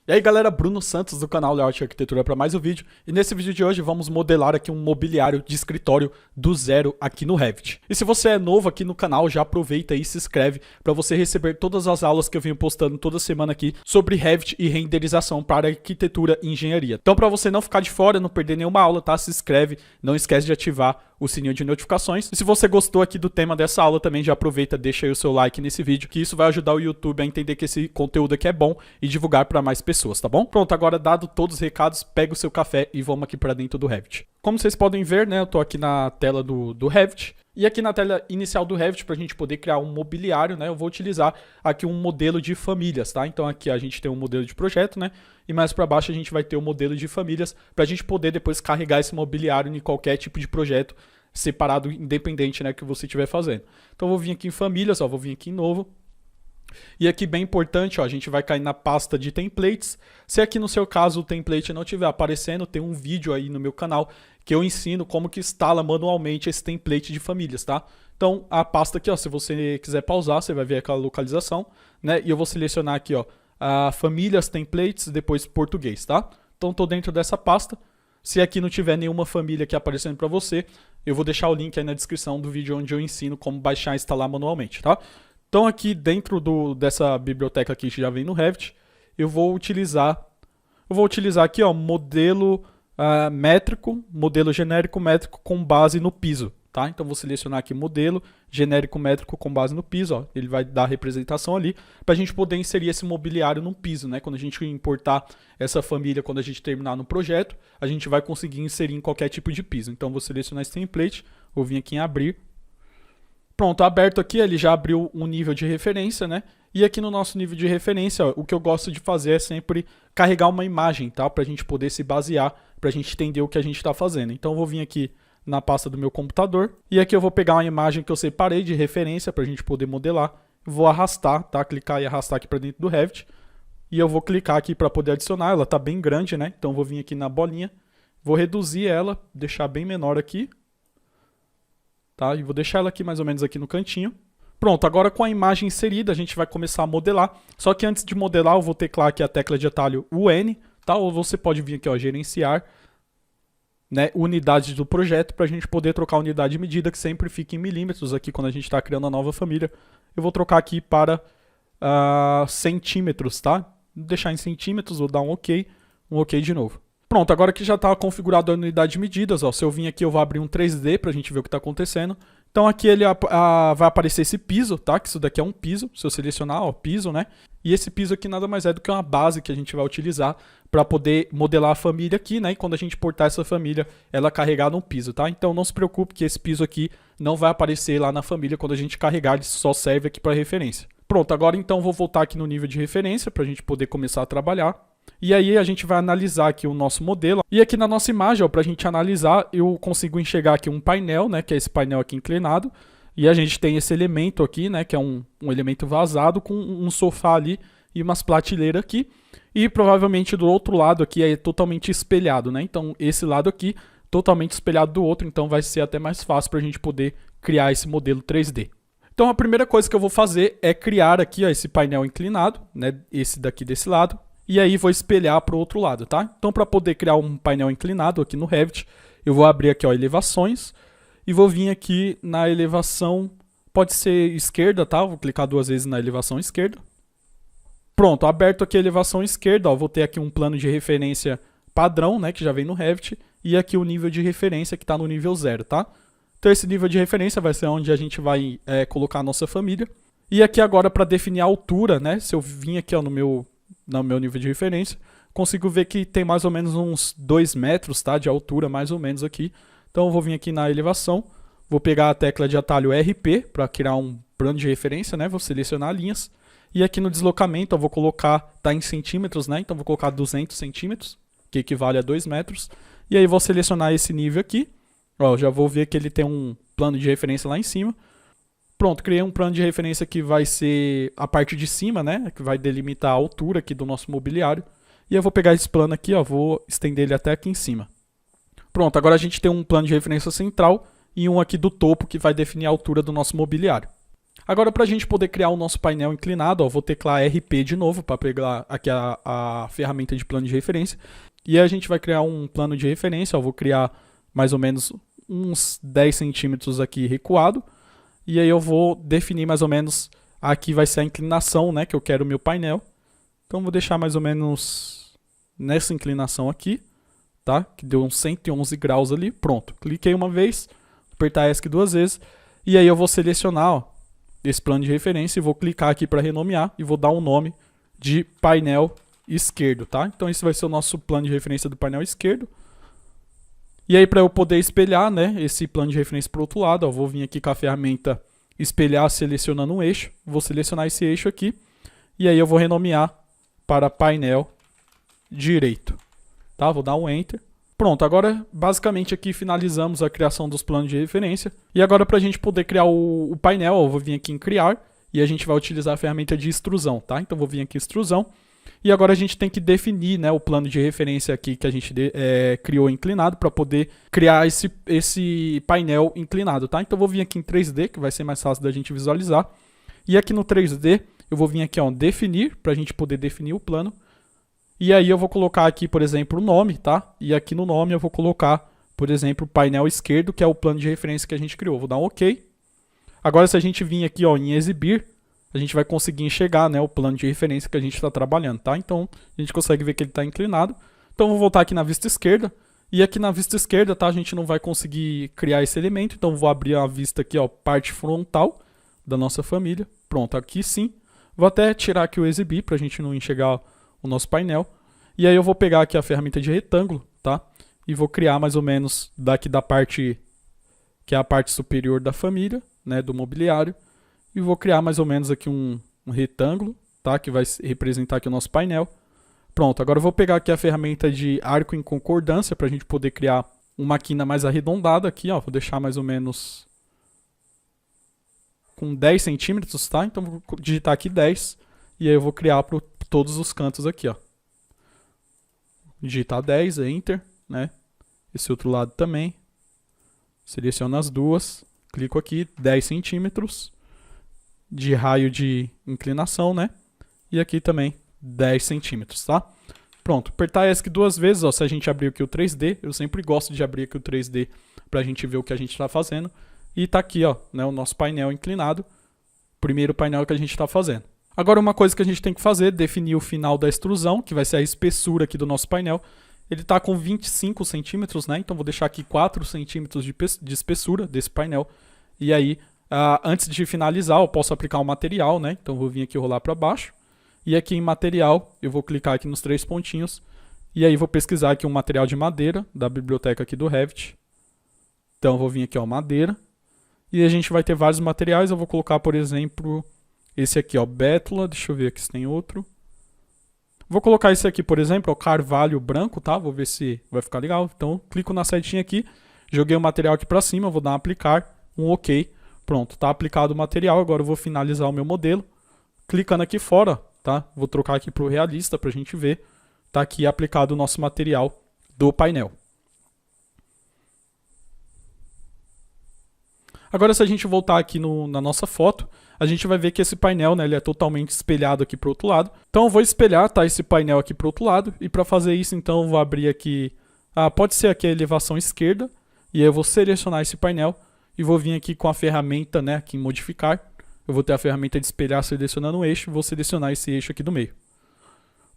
E aí galera, Bruno Santos do canal Layout e Arquitetura para mais um vídeo. E nesse vídeo de hoje vamos modelar aqui um mobiliário de escritório do zero aqui no Revit. E se você é novo aqui no canal, já aproveita e se inscreve para você receber todas as aulas que eu venho postando toda semana aqui sobre Revit e renderização para arquitetura e engenharia. Então para você não ficar de fora, não perder nenhuma aula, tá? Se inscreve, não esquece de ativar o sininho de notificações. E se você gostou aqui do tema dessa aula também, já aproveita, deixa aí o seu like nesse vídeo, que isso vai ajudar o YouTube a entender que esse conteúdo aqui é bom e divulgar para mais pessoas, tá bom? Pronto, agora dado todos os recados, pega o seu café e vamos aqui para dentro do Revit. Como vocês podem ver, né, eu tô aqui na tela do Revit. E aqui na tela inicial do Revit, para a gente poder criar um mobiliário, né, eu vou utilizar aqui um modelo de famílias, tá? Então aqui a gente tem um modelo de projeto, né? E mais para baixo a gente vai ter o modelo de famílias, para a gente poder depois carregar esse mobiliário em qualquer tipo de projeto separado, independente, né, que você estiver fazendo. Então eu vou vir aqui em famílias, ó, vou vir aqui em novo. E aqui bem importante, ó, a gente vai cair na pasta de templates. Se aqui no seu caso o template não estiver aparecendo, tem um vídeo aí no meu canal que eu ensino como que instala manualmente esse template de famílias, tá? Então a pasta aqui, ó, se você quiser pausar, você vai ver aquela localização, né? E eu vou selecionar aqui, ó, a famílias, templates, depois português, tá? Então tô dentro dessa pasta. Se aqui não tiver nenhuma família aqui aparecendo para você, eu vou deixar o link aí na descrição do vídeo onde eu ensino como baixar e instalar manualmente, tá? Então aqui dentro dessa biblioteca aqui que já vem no Revit, eu vou utilizar aqui, ó, modelo métrico, modelo genérico métrico com base no piso, tá? Então vou selecionar aqui modelo genérico métrico com base no piso, ó, ele vai dar a representação ali para a gente poder inserir esse mobiliário no piso, né? Quando a gente importar essa família, quando a gente terminar no projeto, a gente vai conseguir inserir em qualquer tipo de piso. Então vou selecionar esse template, vou vir aqui em abrir. Pronto, aberto aqui, ele já abriu um nível de referência, né? E aqui no nosso nível de referência, ó, o que eu gosto de fazer é sempre carregar uma imagem, tá? Para a gente poder se basear, para a gente entender o que a gente está fazendo. Então eu vou vir aqui na pasta do meu computador. E aqui eu vou pegar uma imagem que eu separei de referência para a gente poder modelar. Vou arrastar, tá? Clicar e arrastar aqui para dentro do Revit. E eu vou clicar aqui para poder adicionar. Ela tá bem grande, né? Então eu vou vir aqui na bolinha. Vou reduzir ela, deixar bem menor aqui. Tá? E vou deixar ela aqui mais ou menos aqui no cantinho. Pronto, agora com a imagem inserida a gente vai começar a modelar. Só que antes de modelar eu vou teclar aqui a tecla de atalho UN, tá? Ou você pode vir aqui, ó, gerenciar, né, unidades do projeto para a gente poder trocar a unidade de medida que sempre fica em milímetros aqui quando a gente está criando a nova família. Eu vou trocar aqui para centímetros, tá? Vou deixar em centímetros, vou dar um OK de novo. Pronto, agora que já está configurado a unidade de medidas, ó, se eu vim aqui eu vou abrir um 3D para a gente ver o que está acontecendo. Então aqui ele vai aparecer esse piso, tá? Que isso daqui é um piso, se eu selecionar, ó, piso, né? E esse piso aqui nada mais é do que uma base que a gente vai utilizar para poder modelar a família aqui, né? E quando a gente portar essa família, ela carregar no piso, tá? Então não se preocupe que esse piso aqui não vai aparecer lá na família quando a gente carregar, ele só serve aqui para referência. Pronto, agora então vou voltar aqui no nível de referência para a gente poder começar a trabalhar. E aí a gente vai analisar aqui o nosso modelo. E aqui na nossa imagem, para a gente analisar, eu consigo enxergar aqui um painel, né, que é esse painel aqui inclinado. E a gente tem esse elemento aqui, né, que é um elemento vazado com um sofá ali e umas prateleiras aqui. E provavelmente do outro lado aqui é totalmente espelhado, né? Então esse lado aqui totalmente espelhado do outro, então vai ser até mais fácil para a gente poder criar esse modelo 3D. Então a primeira coisa que eu vou fazer é criar aqui, ó, esse painel inclinado, né, esse daqui desse lado. E aí vou espelhar para o outro lado, tá? Então para poder criar um painel inclinado aqui no Revit, eu vou abrir aqui, ó, elevações e vou vir aqui na elevação, pode ser esquerda, tá? Vou clicar duas vezes na elevação esquerda. Pronto, aberto aqui a elevação esquerda, ó, vou ter aqui um plano de referência padrão, né, que já vem no Revit, e aqui o nível de referência que está no nível 0, tá? Então esse nível de referência vai ser onde a gente vai colocar a nossa família. E aqui agora para definir a altura, né, se eu vim aqui, ó, no meu nível de referência, consigo ver que tem mais ou menos uns 2 metros, tá, de altura, mais ou menos aqui. Então eu vou vir aqui na elevação, vou pegar a tecla de atalho RP para criar um plano de referência, né, vou selecionar linhas. E aqui no deslocamento eu vou colocar, tá em centímetros, né, então vou colocar 200 centímetros, que equivale a 2 metros. E aí vou selecionar esse nível aqui, ó, já vou ver que ele tem um plano de referência lá em cima. Pronto, criei um plano de referência que vai ser a parte de cima, né? Que vai delimitar a altura aqui do nosso mobiliário. E eu vou pegar esse plano aqui, ó, vou estender ele até aqui em cima. Pronto, agora a gente tem um plano de referência central e um aqui do topo que vai definir a altura do nosso mobiliário. Agora, para a gente poder criar o nosso painel inclinado, ó, vou teclar RP de novo para pegar aqui a ferramenta de plano de referência. E aí a gente vai criar um plano de referência, ó, vou criar mais ou menos uns 10 centímetros aqui recuado. E aí eu vou definir mais ou menos, aqui vai ser a inclinação, né, que eu quero o meu painel. Então vou deixar mais ou menos nessa inclinação aqui, tá? Que deu uns 111 graus ali, pronto. Cliquei uma vez, apertar ESC duas vezes, e aí eu vou selecionar, ó, esse plano de referência e vou clicar aqui para renomear e vou dar um nome de painel esquerdo, tá? Então esse vai ser o nosso plano de referência do painel esquerdo. E aí para eu poder espelhar, né, esse plano de referência para o outro lado, ó, vou vir aqui com a ferramenta espelhar selecionando um eixo, vou selecionar esse eixo aqui e aí eu vou renomear para painel direito, tá? Vou dar um Enter. Pronto, agora basicamente aqui finalizamos a criação dos planos de referência. E agora para a gente poder criar o painel, eu vou vir aqui em criar e a gente vai utilizar a ferramenta de extrusão, tá? Então vou vir aqui em extrusão e agora a gente tem que definir, né, o plano de referência aqui que a gente criou inclinado para poder criar esse painel inclinado, tá? Então vou vir aqui em 3D, que vai ser mais fácil da gente visualizar. E aqui no 3D eu vou vir aqui, ó, definir, para a gente poder definir o plano. E aí eu vou colocar aqui, por exemplo, o nome, tá? E aqui no nome eu vou colocar, por exemplo, o painel esquerdo, que é o plano de referência que a gente criou. Vou dar um OK. Agora se a gente vir aqui, ó, em exibir, a gente vai conseguir enxergar, né, o plano de referência que a gente está trabalhando, tá? Então a gente consegue ver que ele está inclinado. Então eu vou voltar aqui na vista esquerda. E aqui na vista esquerda, tá? A gente não vai conseguir criar esse elemento. Então eu vou abrir a vista aqui, ó, parte frontal da nossa família. Pronto, aqui sim. Vou até tirar aqui o exibir para a gente não enxergar o nosso painel. E aí eu vou pegar aqui a ferramenta de retângulo, tá? E vou criar mais ou menos daqui da parte, que é a parte superior da família, né, do mobiliário. E vou criar mais ou menos aqui um retângulo, tá? Que vai representar aqui o nosso painel. Pronto, agora eu vou pegar aqui a ferramenta de arco em concordância para a gente poder criar uma quina mais arredondada aqui, ó. Vou deixar mais ou menos com 10 centímetros, tá? Então vou digitar aqui 10 e aí eu vou criar para todos os cantos aqui, ó. Digitar 10, Enter, né? Esse outro lado também. Seleciono as duas, clico aqui, 10 centímetros de raio de inclinação, né? E aqui também 10 centímetros, tá? Pronto, apertar ESC duas vezes, ó, se a gente abrir aqui o 3D, eu sempre gosto de abrir aqui o 3D para a gente ver o que a gente está fazendo. E tá aqui, ó, né, o nosso painel inclinado, primeiro painel que a gente está fazendo. Agora uma coisa que a gente tem que fazer, definir o final da extrusão, que vai ser a espessura aqui do nosso painel. Ele está com 25 centímetros, né? Então vou deixar aqui 4 centímetros de espessura desse painel. E aí, antes de finalizar, eu posso aplicar o material, né? Então vou vir aqui rolar para baixo. E aqui em material, eu vou clicar aqui nos 3 pontinhos. E aí vou pesquisar aqui um material de madeira, da biblioteca aqui do Revit. Então eu vou vir aqui, ó, madeira. E a gente vai ter vários materiais, eu vou colocar, por exemplo, esse aqui, ó, bétula, deixa eu ver aqui se tem outro. Vou colocar esse aqui, por exemplo, ó, carvalho branco, tá? Vou ver se vai ficar legal. Então, clico na setinha aqui, joguei o material aqui para cima, vou dar um aplicar, um OK. Pronto, tá aplicado o material, agora eu vou finalizar o meu modelo. Clicando aqui fora, tá? Vou trocar aqui para o realista para a gente ver. Tá aqui aplicado o nosso material do painel. Agora, se a gente voltar aqui na nossa foto, a gente vai ver que esse painel, né, ele é totalmente espelhado aqui para o outro lado. Então, eu vou espelhar, tá, esse painel aqui para o outro lado. E para fazer isso, então, eu vou abrir aqui... pode ser aqui a elevação esquerda. E aí eu vou selecionar esse painel. E vou vir aqui com a ferramenta, né, aqui em modificar. Eu vou ter a ferramenta de espelhar selecionando um eixo. Vou selecionar esse eixo aqui do meio.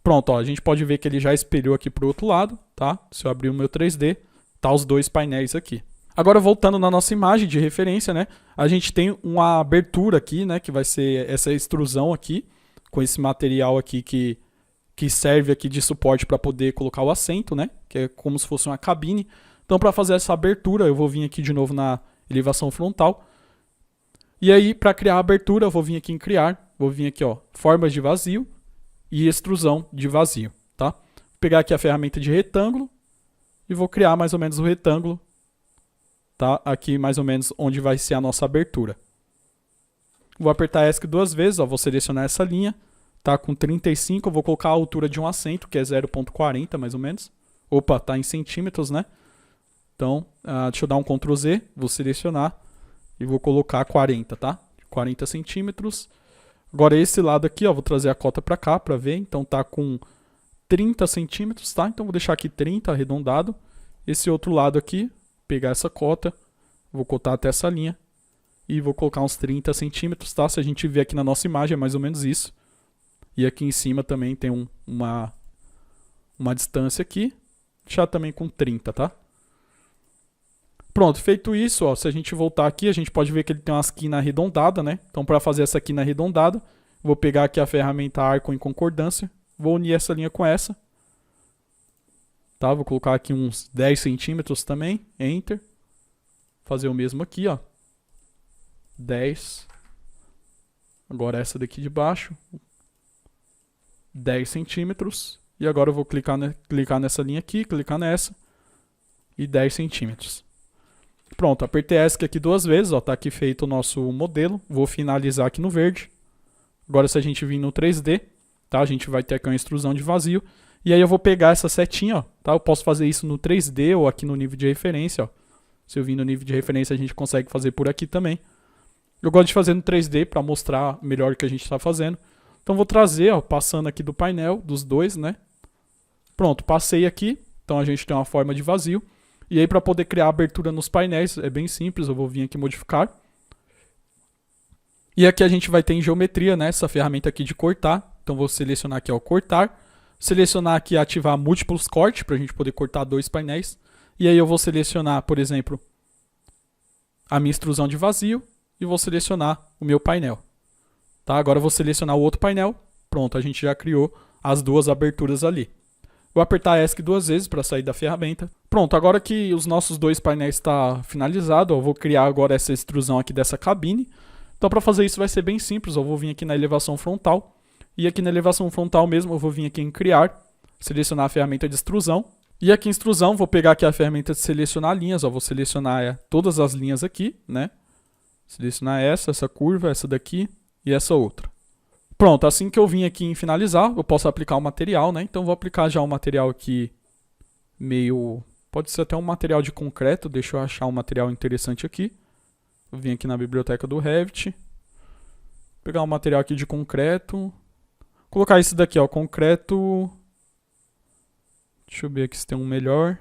Pronto, ó, a gente pode ver que ele já espelhou aqui para o outro lado, tá? Se eu abrir o meu 3D, tá os dois painéis aqui. Agora, voltando na nossa imagem de referência, né? A gente tem uma abertura aqui, né? Que vai ser essa extrusão aqui, com esse material aqui que serve aqui de suporte para poder colocar o assento, né? Que é como se fosse uma cabine. Então, para fazer essa abertura, eu vou vir aqui de novo na elevação frontal. E aí, para criar a abertura, eu vou vir aqui em criar. Vou vir aqui, ó, formas de vazio e extrusão de vazio, tá? Vou pegar aqui a ferramenta de retângulo e vou criar mais ou menos o retângulo. Tá? Aqui mais ou menos onde vai ser a nossa abertura. Vou apertar ESC duas vezes, ó, vou selecionar essa linha, tá com 35, eu vou colocar a altura de um assento, que é 0,40 mais ou menos. Opa, tá em centímetros, né? Então, deixa eu dar um Ctrl Z, vou selecionar e vou colocar 40, tá? 40 centímetros. Agora esse lado aqui, ó, vou trazer a cota para cá para ver. Então tá com 30 centímetros, tá? Então vou deixar aqui 30 arredondado. Esse outro lado aqui, pegar essa cota, vou cotar até essa linha. E vou colocar uns 30 centímetros, tá? Se a gente ver aqui na nossa imagem é mais ou menos isso. E aqui em cima também tem uma distância aqui. Deixar também com 30, tá? Pronto, feito isso, ó, se a gente voltar aqui, a gente pode ver que ele tem uma esquina arredondada, né? Então, para fazer essa esquina arredondada, vou pegar aqui a ferramenta Arco em concordância, vou unir essa linha com essa. Tá? Vou colocar aqui uns 10 centímetros também, Enter. Fazer o mesmo aqui, ó. 10. Agora essa daqui de baixo. 10 centímetros. E agora eu vou clicar nessa linha aqui, clicar nessa. E 10 centímetros. Pronto, apertei ESC aqui 2 vezes, ó, tá aqui feito o nosso modelo. Vou finalizar aqui no verde. Agora se a gente vir no 3D, tá? A gente vai ter aqui uma extrusão de vazio. E aí eu vou pegar essa setinha, ó, tá? Eu posso fazer isso no 3D ou aqui no nível de referência, ó. Se eu vir no nível de referência, a gente consegue fazer por aqui também. Eu gosto de fazer no 3D para mostrar melhor o que a gente está fazendo. Então vou trazer, ó, passando aqui do painel, dos dois, né? Pronto, passei aqui. Então a gente tem uma forma de vazio. E aí, para poder criar abertura nos painéis, é bem simples, eu vou vir aqui modificar. E aqui a gente vai ter em geometria, né, essa ferramenta aqui de cortar. Então vou selecionar aqui, ó, cortar. Selecionar aqui ativar múltiplos cortes, para a gente poder cortar 2 painéis. E aí eu vou selecionar, por exemplo, a minha extrusão de vazio. E vou selecionar o meu painel. Tá? Agora eu vou selecionar o outro painel. Pronto, a gente já criou as 2 aberturas ali. Vou apertar ESC 2 vezes para sair da ferramenta. Pronto, agora que os nossos 2 painéis estão finalizados, eu vou criar agora essa extrusão aqui dessa cabine. Então para fazer isso vai ser bem simples, eu vou vir aqui na elevação frontal. E aqui na elevação frontal mesmo eu vou vir aqui em criar, selecionar a ferramenta de extrusão. E aqui em extrusão vou pegar aqui a ferramenta de selecionar linhas, ó, vou selecionar todas as linhas aqui, né? Selecionar essa curva, essa daqui e essa outra. Pronto, assim que eu vim aqui em finalizar, eu posso aplicar o material, né? Então vou aplicar já um material aqui meio... Pode ser até um material de concreto, deixa eu achar um material interessante aqui. Eu vim aqui na biblioteca do Revit. Pegar um material aqui de concreto. Colocar esse daqui, ó, concreto... Deixa eu ver aqui se tem um melhor.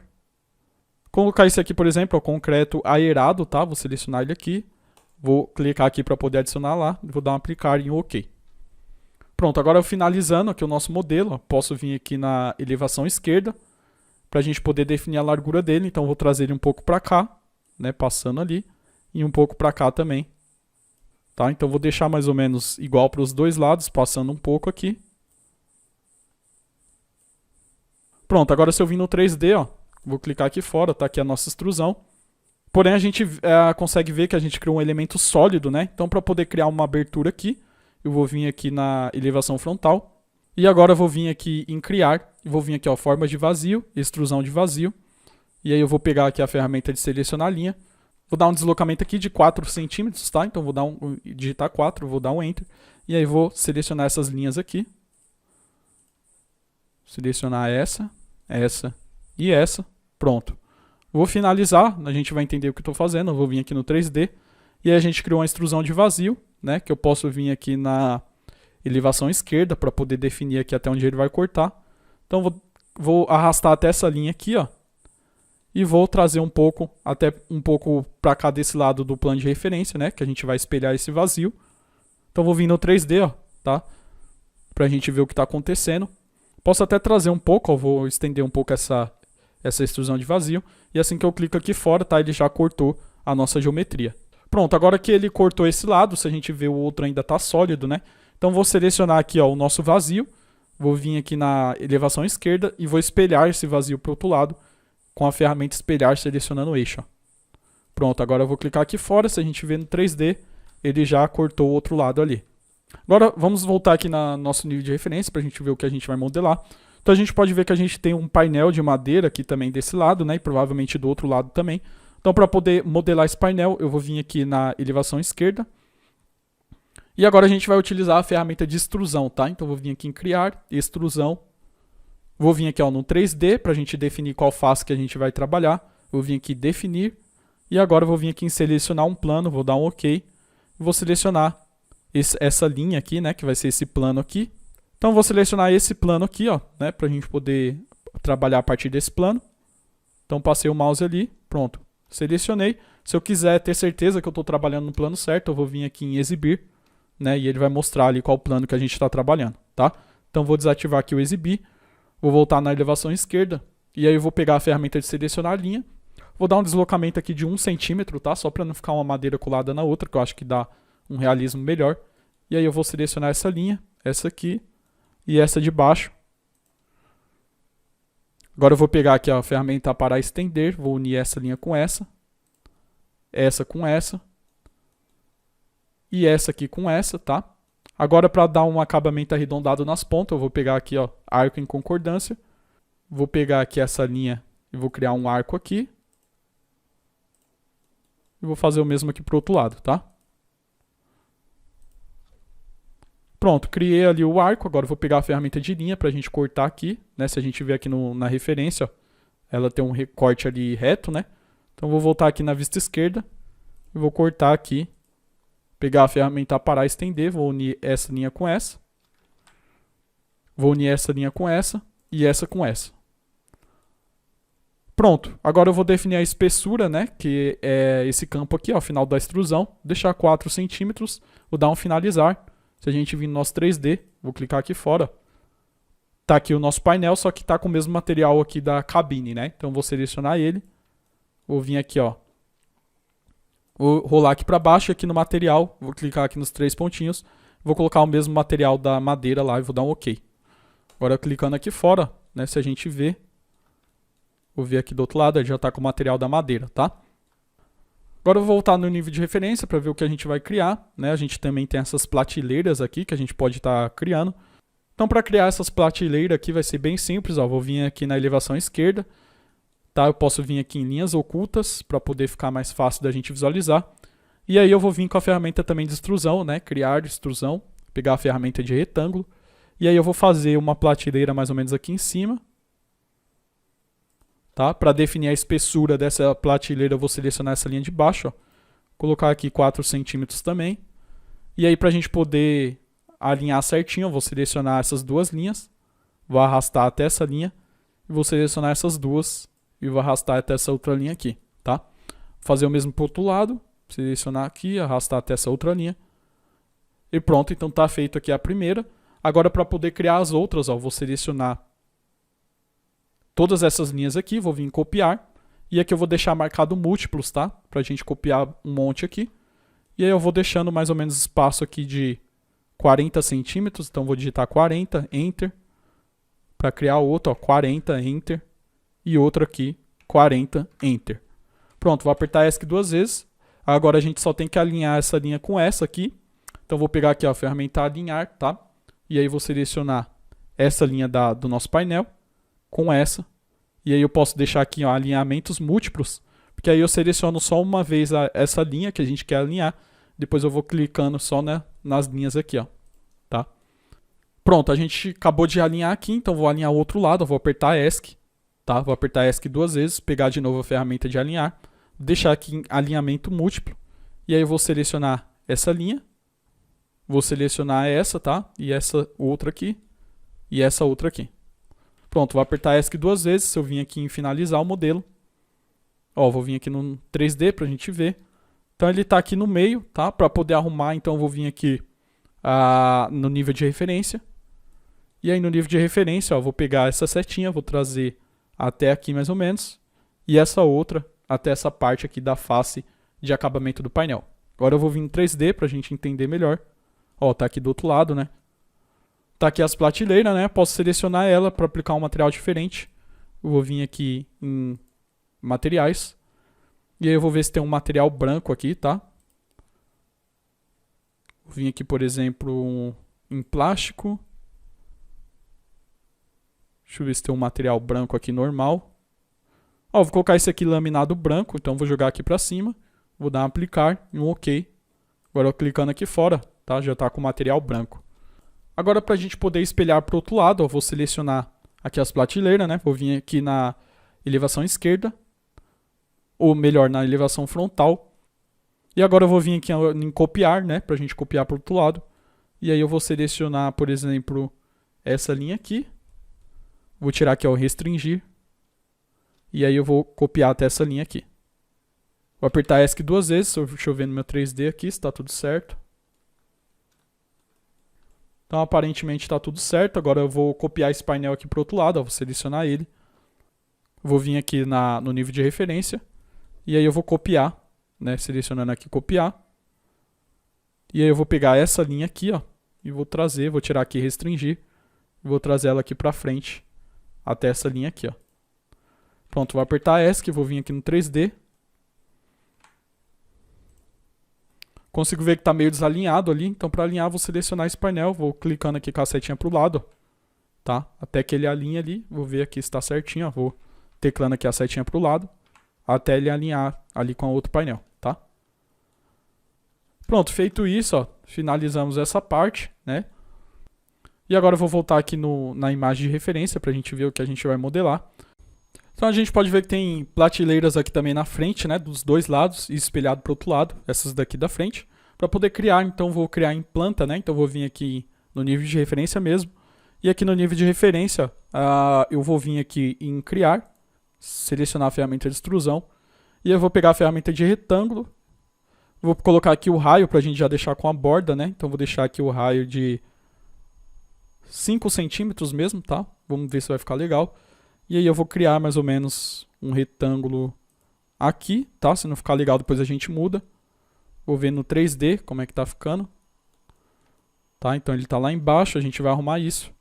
Colocar esse aqui, por exemplo, ó, concreto aerado, tá? Vou selecionar ele aqui. Vou clicar aqui para poder adicionar lá. Vou dar um aplicar em OK. Pronto, agora finalizando aqui o nosso modelo, ó, posso vir aqui na elevação esquerda para a gente poder definir a largura dele. Então vou trazer ele um pouco para cá, né, passando ali, e um pouco para cá também. Tá? Então vou deixar mais ou menos igual para os 2 lados, passando um pouco aqui. Pronto, agora se eu vir no 3D, ó, vou clicar aqui fora, tá aqui a nossa extrusão. Porém a gente consegue ver que a gente criou um elemento sólido, né? Então para poder criar uma abertura aqui, eu vou vir aqui na elevação frontal. E agora eu vou vir aqui em criar. E vou vir aqui, ó, formas de vazio, extrusão de vazio. E aí eu vou pegar aqui a ferramenta de selecionar linha. Vou dar um deslocamento aqui de 4 centímetros, tá? Então vou dar digitar 4, vou dar um Enter. E aí vou selecionar essas linhas aqui. Selecionar essa e essa. Pronto. Vou finalizar, a gente vai entender o que eu estou fazendo. Eu vou vir aqui no 3D. E aí a gente criou uma extrusão de vazio, né, que eu posso vir aqui na elevação esquerda para poder definir aqui até onde ele vai cortar. Então vou arrastar até essa linha aqui, ó, e vou trazer até um pouco para cá desse lado do plano de referência, né, que a gente vai espelhar esse vazio. Então vou vir no 3D, ó, tá, para a gente ver o que está acontecendo. Posso até trazer um pouco, ó, vou estender um pouco essa extrusão de vazio, e assim que eu clico aqui fora, tá, ele já cortou a nossa geometria. Pronto, agora que ele cortou esse lado, se a gente vê o outro ainda está sólido, né? Então vou selecionar aqui, ó, o nosso vazio, vou vir aqui na elevação esquerda e vou espelhar esse vazio para o outro lado com a ferramenta espelhar selecionando o eixo. Ó. Pronto, agora eu vou clicar aqui fora, se a gente vê no 3D, ele já cortou o outro lado ali. Agora vamos voltar aqui no nosso nível de referência para a gente ver o que a gente vai modelar. Então a gente pode ver que a gente tem um painel de madeira aqui também desse lado, né? E provavelmente do outro lado também. Então, para poder modelar esse painel, eu vou vir aqui na elevação esquerda. E agora a gente vai utilizar a ferramenta de extrusão, tá? Então, eu vou vir aqui em criar, extrusão. Vou vir aqui, ó, no 3D, para a gente definir qual face que a gente vai trabalhar. Vou vir aqui definir. E agora eu vou vir aqui em selecionar um plano, vou dar um OK. vou selecionar essa linha aqui, né, que vai ser esse plano aqui. Então, vou selecionar esse plano aqui, ó, né, para a gente poder trabalhar a partir desse plano. Então, passei o mouse ali, pronto, selecionei. Se eu quiser ter certeza que eu estou trabalhando no plano certo, eu vou vir aqui em exibir, né, e ele vai mostrar ali qual plano que a gente está trabalhando, tá? Então, vou desativar aqui o exibir, vou voltar na elevação esquerda, e aí eu vou pegar a ferramenta de selecionar a linha. Vou dar um deslocamento aqui de 1 centímetro, tá? Só para não ficar uma madeira colada na outra, que eu acho que dá um realismo melhor. E aí eu vou selecionar essa linha, essa aqui e essa de baixo. Agora eu vou pegar aqui a ferramenta para estender, vou unir essa linha com essa com essa e essa aqui com essa, tá? Agora, para dar um acabamento arredondado nas pontas, eu vou pegar aqui, ó, arco em concordância. Vou pegar aqui essa linha e vou criar um arco aqui. E vou fazer o mesmo aqui para o outro lado, tá? Pronto, criei ali o arco. Agora eu vou pegar a ferramenta de linha para a gente cortar aqui, né? Se a gente ver aqui na referência, ó, ela tem um recorte ali reto, né? Então vou voltar aqui na vista esquerda e vou cortar aqui. Pegar a ferramenta para estender, vou unir essa linha com essa. Vou unir essa linha com essa e essa com essa. Pronto, agora eu vou definir a espessura, né, que é esse campo aqui, ó, ao final da extrusão. Deixar 4 centímetros, vou dar um finalizar. Se a gente vir no nosso 3D, vou clicar aqui fora. Tá aqui o nosso painel, só que tá com o mesmo material aqui da cabine, né? Então vou selecionar ele. Vou vir aqui, ó. Vou rolar aqui para baixo, aqui no material, vou clicar aqui nos 3 pontinhos. Vou colocar o mesmo material da madeira lá e vou dar um OK. Agora clicando aqui fora, né, se a gente ver. Vou ver aqui do outro lado, ele já está com o material da madeira, tá? Agora eu vou voltar no nível de referência para ver o que a gente vai criar, né? A gente também tem essas plateleiras aqui que a gente pode estar criando. Então, para criar essas plateleiras aqui vai ser bem simples, ó. Vou vir aqui na elevação esquerda, tá? Eu posso vir aqui em linhas ocultas para poder ficar mais fácil da gente visualizar. E aí eu vou vir com a ferramenta também de extrusão, né? Criar extrusão, pegar a ferramenta de retângulo. E aí eu vou fazer uma prateleira mais ou menos aqui em cima. Tá? Para definir a espessura dessa prateleira, eu vou selecionar essa linha de baixo, ó. Colocar aqui 4 centímetros também. E aí, para a gente poder alinhar certinho, eu vou selecionar essas duas linhas. Vou arrastar até essa linha. E vou selecionar essas duas. E vou arrastar até essa outra linha aqui. Tá? Vou fazer o mesmo para o outro lado. Selecionar aqui, arrastar até essa outra linha. E pronto, então está feito aqui a primeira. Agora, para poder criar as outras, ó, vou selecionar todas essas linhas aqui, vou vir em copiar. E aqui eu vou deixar marcado múltiplos, tá? Pra gente copiar um monte aqui. E aí eu vou deixando mais ou menos espaço aqui de 40 centímetros. Então vou digitar 40, Enter. Para criar outro, ó, 40, Enter. E outro aqui, 40, Enter. Pronto, vou apertar ESC 2 vezes. Agora a gente só tem que alinhar essa linha com essa aqui. Então vou pegar aqui ó, a ferramenta alinhar, tá? E aí vou selecionar essa linha do nosso painel com essa. E aí eu posso deixar aqui ó, alinhamentos múltiplos, porque aí eu seleciono só uma vez essa linha que a gente quer alinhar, depois eu vou clicando só nas linhas aqui, ó, tá? Pronto, a gente acabou de alinhar aqui, então vou alinhar o outro lado, eu vou apertar ESC, tá? Vou apertar ESC 2 vezes, pegar de novo a ferramenta de alinhar, deixar aqui em alinhamento múltiplo, e aí eu vou selecionar essa linha, vou selecionar essa, tá? E essa outra aqui, e essa outra aqui. Pronto, vou apertar ESC 2 vezes, se eu vim aqui em finalizar o modelo. Ó, vou vir aqui no 3D pra gente ver. Então ele tá aqui no meio, tá? Para poder arrumar, então eu vou vir aqui no nível de referência. E aí no nível de referência, ó, vou pegar essa setinha, vou trazer até aqui mais ou menos. E essa outra até essa parte aqui da face de acabamento do painel. Agora eu vou vir em 3D pra gente entender melhor. Ó, tá aqui do outro lado, né? Tá aqui as prateleiras, né? Posso selecionar ela para aplicar um material diferente. Eu vou vir aqui em materiais. E aí eu vou ver se tem um material branco aqui, tá? Vou vir aqui, por exemplo, em plástico. Deixa eu ver se tem um material branco aqui normal. Ó, vou colocar esse aqui laminado branco, então vou jogar aqui para cima. Vou dar um aplicar e um OK. Agora eu clicando aqui fora, tá? Já tá com o material branco. Agora, para a gente poder espelhar para o outro lado, eu vou selecionar aqui as prateleiras, né? Vou vir aqui na elevação esquerda, ou melhor, na elevação frontal. E agora eu vou vir aqui em copiar, né, pra gente copiar pro outro lado. E aí eu vou selecionar, por exemplo, essa linha aqui. Vou tirar aqui, ó, restringir. E aí eu vou copiar até essa linha aqui. Vou apertar ESC 2 vezes, deixa eu ver no meu 3D aqui se tá tudo certo. Então aparentemente está tudo certo. Agora eu vou copiar esse painel aqui para o outro lado, ó, vou selecionar ele. Vou vir aqui no nível de referência. E aí eu vou copiar, né, selecionando aqui copiar. E aí eu vou pegar essa linha aqui, ó, e vou trazer, vou tirar aqui restringir. Vou trazer ela aqui para frente, até essa linha aqui, ó. Pronto, vou apertar ESC, vou vir aqui no 3D. Consigo ver que está meio desalinhado ali, então para alinhar vou selecionar esse painel, vou clicando aqui com a setinha para o lado, tá? Até que ele alinhe ali, vou ver aqui se está certinho, ó. Vou teclando aqui a setinha para o lado, até ele alinhar ali com o outro painel, tá? Pronto, feito isso, ó, finalizamos essa parte, né? E agora eu vou voltar aqui na imagem de referência para a gente ver o que a gente vai modelar. Então a gente pode ver que tem prateleiras aqui também na frente, né, dos dois lados e espelhado para o outro lado, essas daqui da frente. Para poder criar, então vou criar em planta, né, então vou vir aqui no nível de referência mesmo. E aqui no nível de referência, eu vou vir aqui em criar, selecionar a ferramenta de extrusão. E eu vou pegar a ferramenta de retângulo, vou colocar aqui o raio para a gente já deixar com a borda, né, então vou deixar aqui o raio de 5 centímetros mesmo, tá? Vamos ver se vai ficar legal. E aí eu vou criar mais ou menos um retângulo aqui, tá? Se não ficar legal, depois a gente muda. Vou ver no 3D como é que tá ficando. Tá? Então ele tá lá embaixo, a gente vai arrumar isso.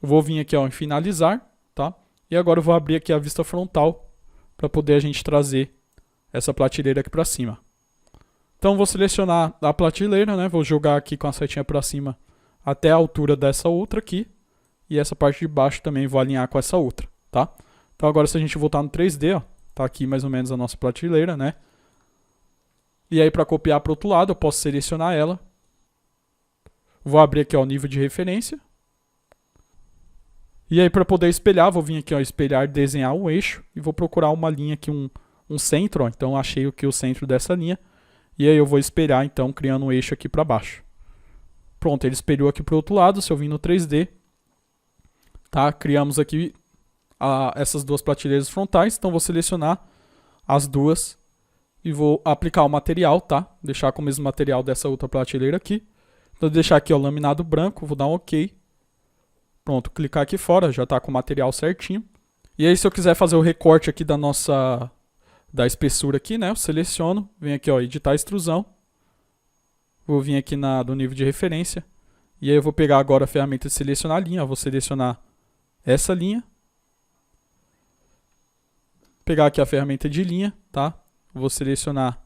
Vou vir aqui, ó, em finalizar, tá? E agora eu vou abrir aqui a vista frontal para poder a gente trazer essa prateleira aqui para cima. Então vou selecionar a prateleira, né? Vou jogar aqui com a setinha para cima até a altura dessa outra aqui. E essa parte de baixo também vou alinhar com essa outra, tá? Então agora se a gente voltar no 3D, ó, tá aqui mais ou menos a nossa prateleira, né? E aí para copiar para o outro lado, eu posso selecionar ela. Vou abrir aqui, ó, o nível de referência. E aí para poder espelhar, vou vir aqui, ó, espelhar, desenhar um eixo. E vou procurar uma linha aqui, um centro, ó. Então achei aqui o centro dessa linha. E aí eu vou espelhar, então, criando um eixo aqui para baixo. Pronto, ele espelhou aqui para o outro lado. Se eu vir no 3D... Tá? Criamos aqui essas duas prateleiras frontais, então vou selecionar as duas e vou aplicar o material, tá? Deixar com o mesmo material dessa outra prateleira aqui. Então vou deixar aqui, ó, laminado branco, vou dar um OK. Pronto, clicar aqui fora, já está com o material certinho. E aí se eu quiser fazer o recorte aqui da espessura aqui, né? Eu seleciono, venho aqui, ó, editar extrusão. Vou vir aqui no nível de referência. E aí eu vou pegar agora a ferramenta de selecionar linha, ó, vou selecionar essa linha. Pegar aqui a ferramenta de linha, tá? Vou selecionar,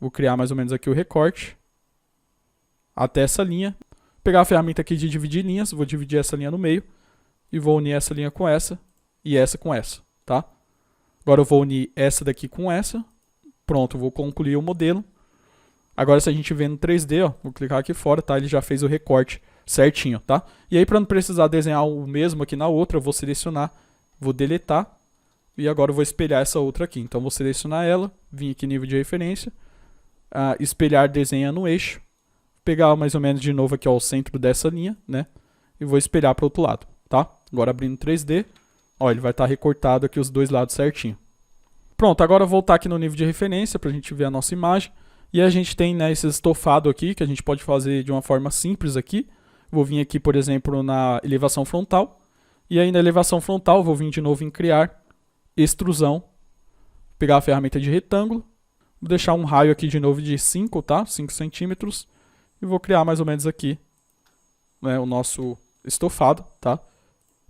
vou criar mais ou menos aqui o recorte até essa linha. Pegar a ferramenta aqui de dividir linhas, vou dividir essa linha no meio e vou unir essa linha com essa e essa com essa, tá? Agora eu vou unir essa daqui com essa. Pronto, vou concluir o modelo. Agora se a gente vê no 3D, ó, vou clicar aqui fora, tá? Ele já fez o recorte certinho, tá? E aí para não precisar desenhar o mesmo aqui na outra, eu vou selecionar, vou deletar e agora eu vou espelhar essa outra aqui. Então vou selecionar ela, vim aqui nível de referência, espelhar desenha no eixo, pegar mais ou menos de novo aqui, ó, o centro dessa linha, né? E vou espelhar para o outro lado, tá? Agora abrindo 3D, ó, ele vai estar recortado aqui os dois lados certinho. Pronto, agora eu vou voltar aqui no nível de referência para a gente ver a nossa imagem. E a gente tem, né, esse estofado aqui que a gente pode fazer de uma forma simples aqui. Vou vir aqui, por exemplo, na elevação frontal. E aí na elevação frontal, vou vir de novo em criar, extrusão. Pegar a ferramenta de retângulo. Vou deixar um raio aqui de novo de 5, tá? 5 centímetros. E vou criar mais ou menos aqui, né, o nosso estofado, tá?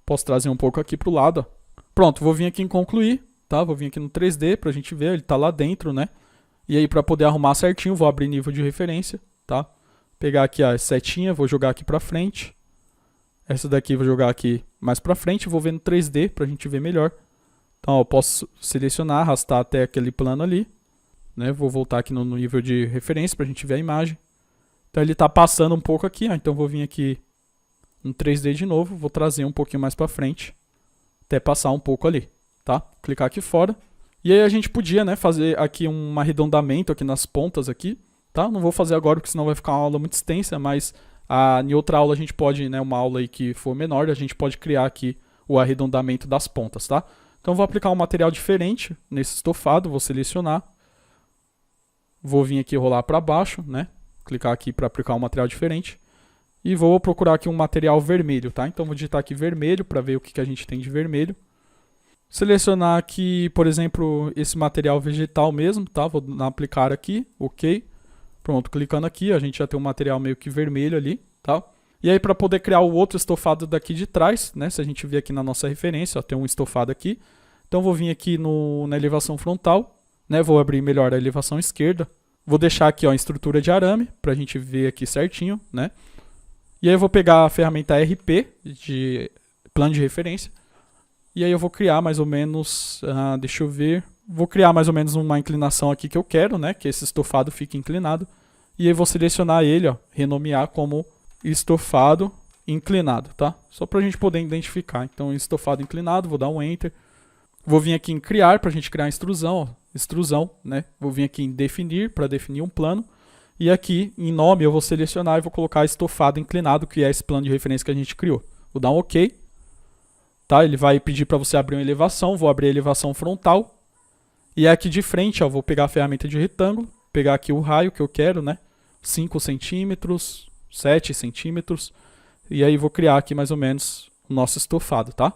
Posso trazer um pouco aqui para o lado, ó. Pronto, vou vir aqui em concluir, tá? Vou vir aqui no 3D para a gente ver, ele tá lá dentro, né? E aí para poder arrumar certinho, vou abrir nível de referência, tá? Pegar aqui a setinha, vou jogar aqui para frente. Essa daqui vou jogar aqui mais para frente, vou ver no 3D para a gente ver melhor. Então, ó, eu posso selecionar, arrastar até aquele plano ali, né? Vou voltar aqui no nível de referência para a gente ver a imagem. Então ele está passando um pouco aqui, ó, então vou vir aqui no 3D de novo, vou trazer um pouquinho mais para frente, até passar um pouco ali, tá? Clicar aqui fora E aí a gente podia, né, fazer aqui um arredondamento aqui nas pontas aqui, tá? Não vou fazer agora porque senão vai ficar uma aula muito extensa, mas em outra aula a gente pode, né, uma aula aí que for menor, a gente pode criar aqui o arredondamento das pontas, tá? Então vou aplicar um material diferente nesse estofado, vou selecionar, vou vir aqui rolar para baixo, né? Clicar aqui para aplicar um material diferente e vou procurar aqui um material vermelho, tá? Então vou digitar aqui vermelho para ver o que a gente tem de vermelho. Selecionar aqui, por exemplo, esse material vegetal mesmo, tá? Vou aplicar aqui, ok. Pronto, clicando aqui, a gente já tem um material meio que vermelho ali, tá? E aí para poder criar o outro estofado daqui de trás, né? Se a gente vir aqui na nossa referência, ó, tem um estofado aqui. Então vou vir aqui na elevação frontal, né? Vou abrir melhor a elevação esquerda. Vou deixar aqui, ó, em estrutura de arame, para a gente ver aqui certinho, né? E aí eu vou pegar a ferramenta RP, de plano de referência. E aí eu vou criar mais ou menos, deixa eu ver, vou criar mais ou menos uma inclinação aqui que eu quero, né? Que esse estofado fique inclinado. E aí vou selecionar ele, ó, renomear como estofado inclinado, tá? Só para a gente poder identificar. Então, estofado inclinado, vou dar um Enter. Vou vir aqui em criar, para a gente criar a extrusão, ó, extrusão, né? Vou vir aqui em definir, para definir um plano. E aqui, em nome, eu vou selecionar e vou colocar estofado inclinado, que é esse plano de referência que a gente criou. Vou dar um OK. Tá? Ele vai pedir para você abrir uma elevação, vou abrir a elevação frontal. E aqui de frente, ó, vou pegar a ferramenta de retângulo, pegar aqui o raio que eu quero, né? 5 centímetros, 7 centímetros. E aí vou criar aqui mais ou menos o nosso estofado, tá?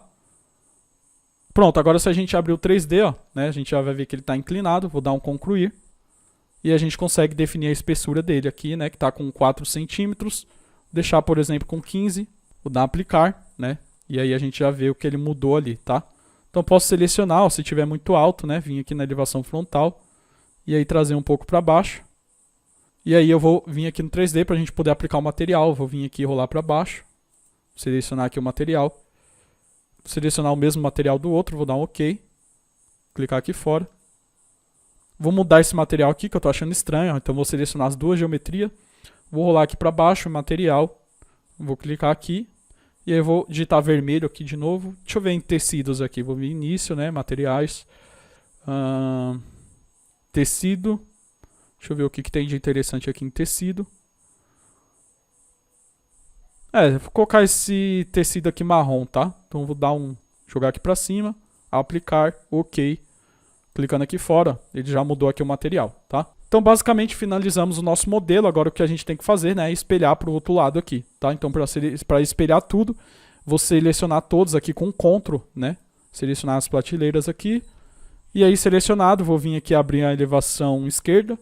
Pronto, agora se a gente abrir o 3D, ó, né, a gente já vai ver que ele está inclinado, vou dar um concluir. E a gente consegue definir a espessura dele aqui, né, que está com 4 centímetros. Deixar, por exemplo, com 15, vou dar aplicar, né? E aí a gente já vê o que ele mudou ali, tá? Então posso selecionar, ó, se tiver muito alto, né, vir aqui na elevação frontal. E aí trazer um pouco para baixo. E aí eu vou vir aqui no 3D para a gente poder aplicar o material. Vou vir aqui e rolar para baixo. Selecionar aqui o material. Selecionar o mesmo material do outro, vou dar um OK. Clicar aqui fora. Vou mudar esse material aqui, que eu estou achando estranho. Então vou selecionar as duas geometrias. Vou rolar aqui para baixo o material. Vou clicar aqui. E aí eu vou digitar vermelho aqui de novo. Deixa eu ver em tecidos aqui. Vou vir início, né? Materiais. Tecido. Deixa eu ver o que tem de interessante aqui em tecido. Vou colocar esse tecido aqui marrom, tá? Então vou jogar aqui para cima, aplicar, OK. Clicando aqui fora, ele já mudou aqui o material, tá? Então basicamente finalizamos o nosso modelo. Agora o que a gente tem que fazer, né, é espelhar para o outro lado aqui, tá? Então para espelhar tudo, vou selecionar todos aqui com Ctrl, né? Selecionar as prateleiras aqui. E aí selecionado, vou vir aqui abrir a elevação esquerda.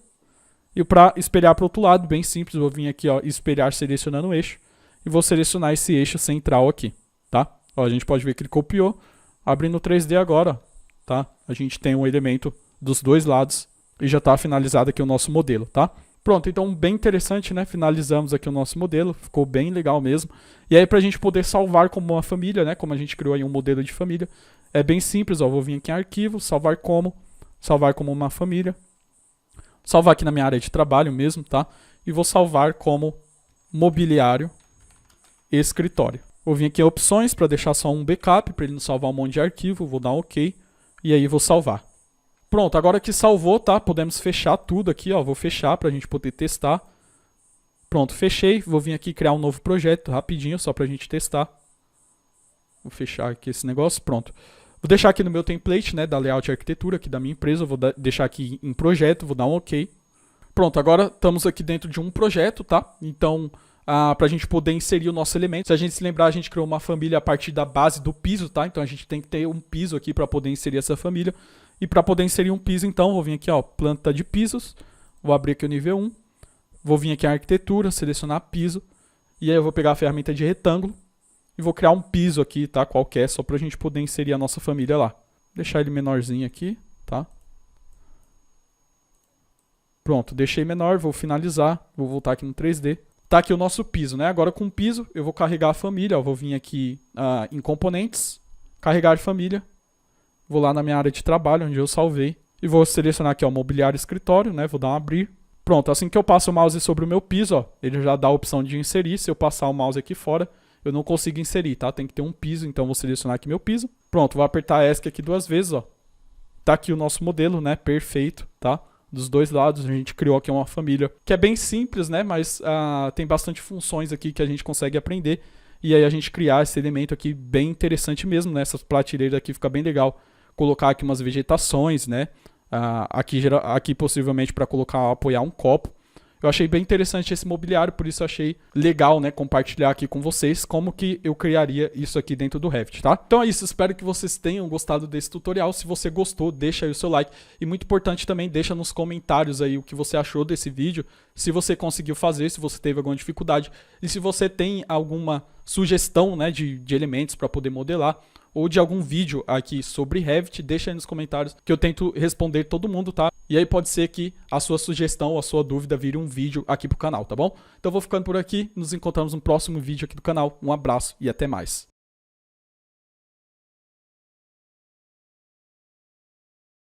E para espelhar para o outro lado, bem simples, vou vir aqui, ó, espelhar selecionando o eixo. E vou selecionar esse eixo central aqui, tá? Ó, a gente pode ver que ele copiou. Abrindo o 3D agora, tá? A gente tem um elemento dos dois lados e já está finalizado aqui o nosso modelo, tá? Pronto, então bem interessante, né? Finalizamos aqui o nosso modelo, ficou bem legal mesmo. E aí para a gente poder salvar como uma família, né? Como a gente criou aí um modelo de família, é bem simples, ó. Vou vir aqui em arquivo, salvar como uma família. Salvar aqui na minha área de trabalho mesmo, tá? E vou salvar como mobiliário escritório. Vou vir aqui em opções para deixar só um backup, para ele não salvar um monte de arquivo, vou dar um OK e aí vou salvar. Pronto, agora que salvou, tá? Podemos fechar tudo aqui, ó, vou fechar para a gente poder testar. Pronto, fechei, vou vir aqui criar um novo projeto rapidinho, só para a gente testar. Vou fechar aqui esse negócio, pronto. Vou deixar aqui no meu template, né, da layout e arquitetura aqui da minha empresa, vou deixar aqui em projeto, vou dar um OK. Pronto, agora estamos aqui dentro de um projeto, tá? Então, para a gente poder inserir o nosso elemento. Se a gente se lembrar, a gente criou uma família a partir da base do piso, tá? Então a gente tem que ter um piso aqui para poder inserir essa família. E para poder inserir um piso, então, vou vir aqui, ó, planta de pisos. Vou abrir aqui o nível 1. Vou vir aqui em arquitetura, selecionar piso. E aí eu vou pegar a ferramenta de retângulo. E vou criar um piso aqui, tá? Qualquer, só para a gente poder inserir a nossa família lá. Deixar ele menorzinho aqui, tá? Pronto, deixei menor, vou finalizar. Vou voltar aqui no 3D. Tá aqui o nosso piso, né? Agora com o piso, eu vou carregar a família. Ó, vou vir aqui em componentes, carregar família. Vou lá na minha área de trabalho, onde eu salvei. E vou selecionar aqui, ó, mobiliário escritório, né? Vou dar um abrir. Pronto, assim que eu passo o mouse sobre o meu piso, ó, ele já dá a opção de inserir. Se eu passar o mouse aqui fora, eu não consigo inserir, tá? Tem que ter um piso, então vou selecionar aqui meu piso. Pronto, vou apertar ESC aqui 2 vezes, ó. tá aqui o nosso modelo, né? Perfeito, tá? Dos dois lados, a gente criou aqui uma família que é bem simples, né? Mas tem bastante funções aqui que a gente consegue aprender. E aí a gente criar esse elemento aqui bem interessante mesmo, né? Essas prateleiras aqui fica bem legal. Colocar aqui umas vegetações, né? Aqui possivelmente para apoiar um copo. Eu achei bem interessante esse mobiliário, por isso eu achei legal, né, compartilhar aqui com vocês como que eu criaria isso aqui dentro do Revit, tá? Então é isso, espero que vocês tenham gostado desse tutorial. Se você gostou, deixa aí o seu like. E muito importante também, deixa nos comentários aí o que você achou desse vídeo, se você conseguiu fazer, se você teve alguma dificuldade. E se você tem alguma sugestão, né, de elementos para poder modelar, ou de algum vídeo aqui sobre Revit, deixa aí nos comentários que eu tento responder todo mundo, tá? E aí pode ser que a sua sugestão ou a sua dúvida vire um vídeo aqui pro canal, tá bom? Então eu vou ficando por aqui, nos encontramos no próximo vídeo aqui do canal. Um abraço e até mais.